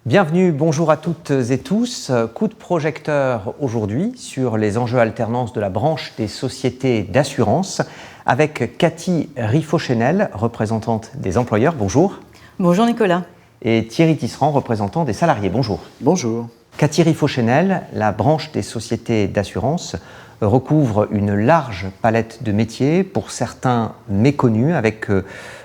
Bienvenue, bonjour à toutes et tous. Coup de projecteur aujourd'hui sur les enjeux alternance de la branche des sociétés d'assurance avec Cathy Riffau-Chenel, représentante des employeurs. Bonjour. Bonjour Nicolas. Et Thierry Tisserand, représentant des salariés. Bonjour. Bonjour. Cathy Riffau-Chenel, la branche des sociétés d'assurance recouvre une large palette de métiers, pour certains méconnus, avec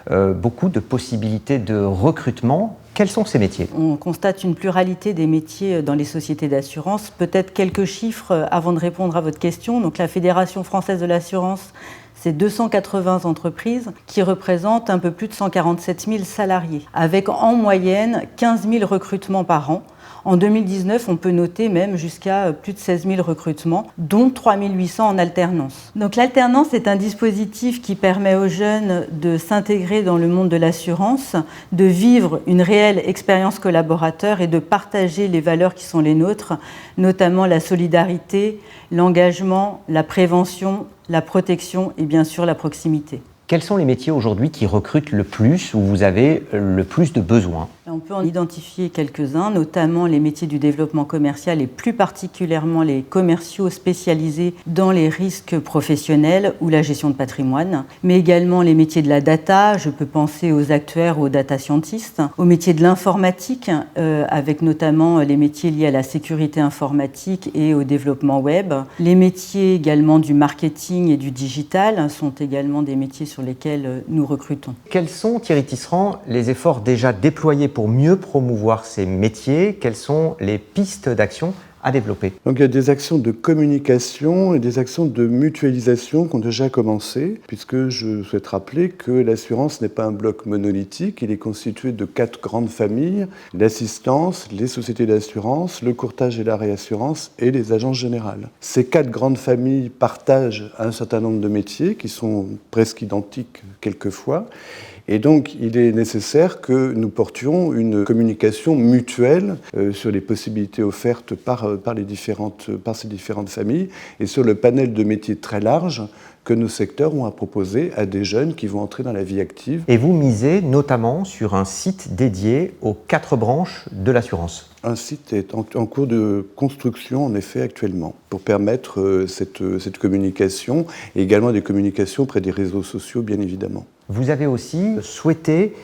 beaucoup de possibilités de recrutement. Quels sont ces métiers ? On constate une pluralité des métiers dans les sociétés d'assurance. Peut-être quelques chiffres avant de répondre à votre question. Donc, la Fédération française de l'assurance, c'est 280 entreprises qui représentent un peu plus de 147 000 salariés, avec en moyenne 15 000 recrutements par an. En 2019, on peut noter même jusqu'à plus de 16 000 recrutements, dont 3 800 en alternance. Donc l'alternance est un dispositif qui permet aux jeunes de s'intégrer dans le monde de l'assurance, de vivre une réelle expérience collaborateur et de partager les valeurs qui sont les nôtres, notamment la solidarité, l'engagement, la prévention, la protection et bien sûr la proximité. Quels sont les métiers aujourd'hui qui recrutent le plus, où vous avez le plus de besoins ? On peut en identifier quelques-uns, notamment les métiers du développement commercial et plus particulièrement les commerciaux spécialisés dans les risques professionnels ou la gestion de patrimoine, mais également les métiers de la data, je peux penser aux actuaires, aux data scientists, aux métiers de l'informatique, avec notamment les métiers liés à la sécurité informatique et au développement web. Les métiers également du marketing et du digital sont également des métiers sur lesquels nous recrutons. Quels sont, Thierry Tisserand, les efforts déjà déployés pour mieux promouvoir ces métiers? Quelles sont les pistes d'action à développer? Donc il y a des actions de communication et des actions de mutualisation qui ont déjà commencé, puisque je souhaite rappeler que l'assurance n'est pas un bloc monolithique, il est constitué de 4 grandes familles, l'assistance, les sociétés d'assurance, le courtage et la réassurance et les agences générales. Ces 4 grandes familles partagent un certain nombre de métiers qui sont presque identiques quelquefois. Et donc, il est nécessaire que nous portions une communication mutuelle sur les possibilités offertes par ces différentes familles et sur le panel de métiers très large que nos secteurs ont à proposer à des jeunes qui vont entrer dans la vie active. Et vous misez notamment sur un site dédié aux 4 branches de l'assurance. Un site est en cours de construction, en effet, actuellement, pour permettre cette communication et également des communications auprès des réseaux sociaux, bien évidemment. Vous avez aussi souhaité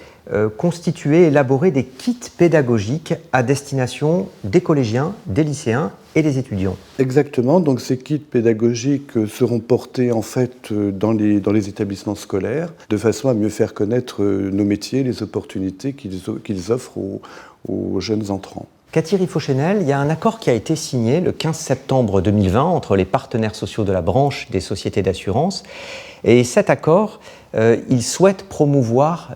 constituer, élaborer des kits pédagogiques à destination des collégiens, des lycéens et des étudiants. Exactement, donc ces kits pédagogiques seront portés en fait dans les établissements scolaires, de façon à mieux faire connaître nos métiers, les opportunités qu'ils offrent aux jeunes entrants. Cathy Riffau-Chenel, il y a un accord qui a été signé le 15 septembre 2020 entre les partenaires sociaux de la branche des sociétés d'assurance. Et cet accord, il souhaite promouvoir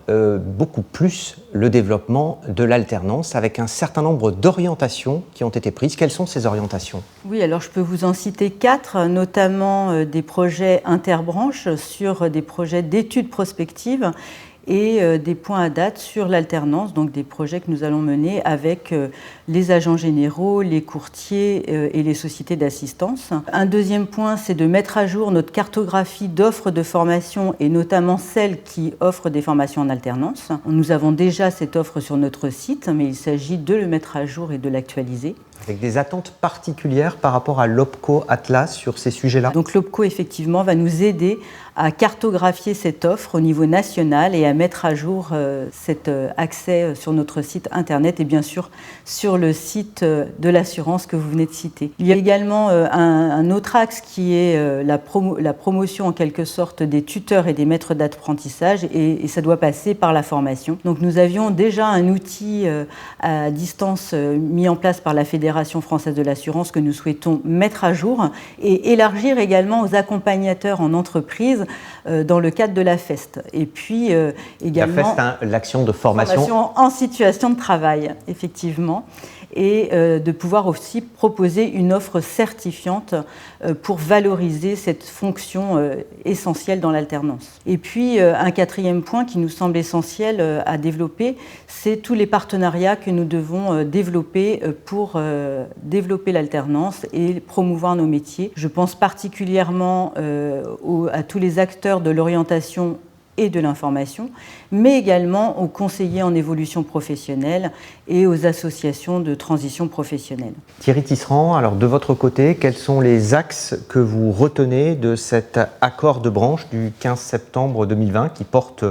beaucoup plus le développement de l'alternance avec un certain nombre d'orientations qui ont été prises. Quelles sont ces orientations ? Oui, alors je peux vous en citer 4, notamment des projets interbranches sur des projets d'études prospectives et des points à date sur l'alternance, donc des projets que nous allons mener avec les agents généraux, les courtiers et les sociétés d'assistance. Un deuxième point, c'est de mettre à jour notre cartographie d'offres de formation et notamment celles qui offrent des formations en alternance. Nous avons déjà cette offre sur notre site, mais il s'agit de le mettre à jour et de l'actualiser. Avec des attentes particulières par rapport à l'OPCO Atlas sur ces sujets-là ? Donc l'OPCO, effectivement, va nous aider à cartographier cette offre au niveau national et à mettre à jour cet accès sur notre site internet et bien sûr sur le site de l'assurance que vous venez de citer. Il y a également un autre axe qui est la promotion en quelque sorte des tuteurs et des maîtres d'apprentissage et ça doit passer par la formation. Donc nous avions déjà un outil à distance mis en place par la Fédération française de l'assurance que nous souhaitons mettre à jour et élargir également aux accompagnateurs en entreprise dans le cadre de la FEST. Et puis également... La FEST, hein, l'action de formation en situation de travail, effectivement. Et de pouvoir aussi proposer une offre certifiante pour valoriser cette fonction essentielle dans l'alternance. Et puis, un 4e point qui nous semble essentiel à développer, c'est tous les partenariats que nous devons développer pour développer l'alternance et promouvoir nos métiers. Je pense particulièrement à tous les acteurs de l'orientation et de l'information, mais également aux conseillers en évolution professionnelle et aux associations de transition professionnelle. Thierry Tisserand, alors de votre côté, quels sont les axes que vous retenez de cet accord de branche du 15 septembre 2020 qui porte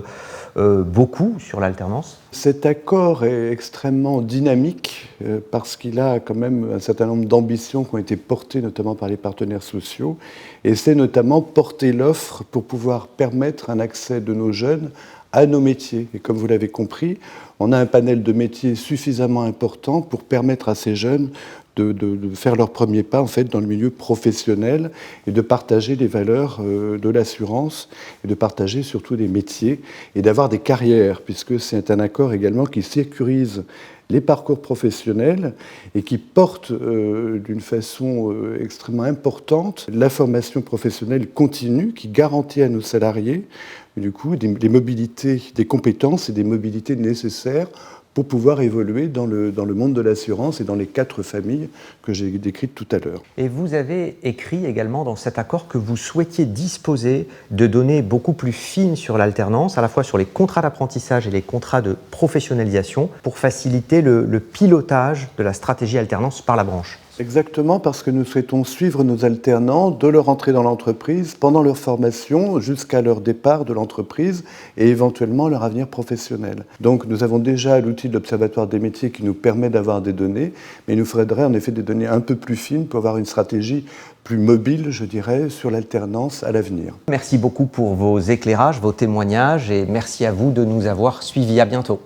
beaucoup sur l'alternance? Cet accord est extrêmement dynamique parce qu'il a quand même un certain nombre d'ambitions qui ont été portées notamment par les partenaires sociaux, et c'est notamment porter l'offre pour pouvoir permettre un accès de nos jeunes à nos métiers. Et comme vous l'avez compris, on a un panel de métiers suffisamment important pour permettre à ces jeunes de faire leur premier pas en fait, dans le milieu professionnel et de partager les valeurs de l'assurance et de partager surtout des métiers et d'avoir des carrières, puisque c'est un accord également qui sécurise les parcours professionnels et qui porte d'une façon extrêmement importante la formation professionnelle continue qui garantit à nos salariés du coup, des mobilités, des compétences et des mobilités nécessaires pour pouvoir évoluer dans le monde de l'assurance et dans les 4 familles que j'ai décrites tout à l'heure. Et vous avez écrit également dans cet accord que vous souhaitiez disposer de données beaucoup plus fines sur l'alternance, à la fois sur les contrats d'apprentissage et les contrats de professionnalisation, pour faciliter le pilotage de la stratégie alternance par la branche. Exactement, parce que nous souhaitons suivre nos alternants de leur entrée dans l'entreprise, pendant leur formation, jusqu'à leur départ de l'entreprise et éventuellement leur avenir professionnel. Donc nous avons déjà l'outil de l'Observatoire des métiers qui nous permet d'avoir des données, mais il nous faudrait en effet des données un peu plus fines pour avoir une stratégie plus mobile, je dirais, sur l'alternance à l'avenir. Merci beaucoup pour vos éclairages, vos témoignages et merci à vous de nous avoir suivis. À bientôt.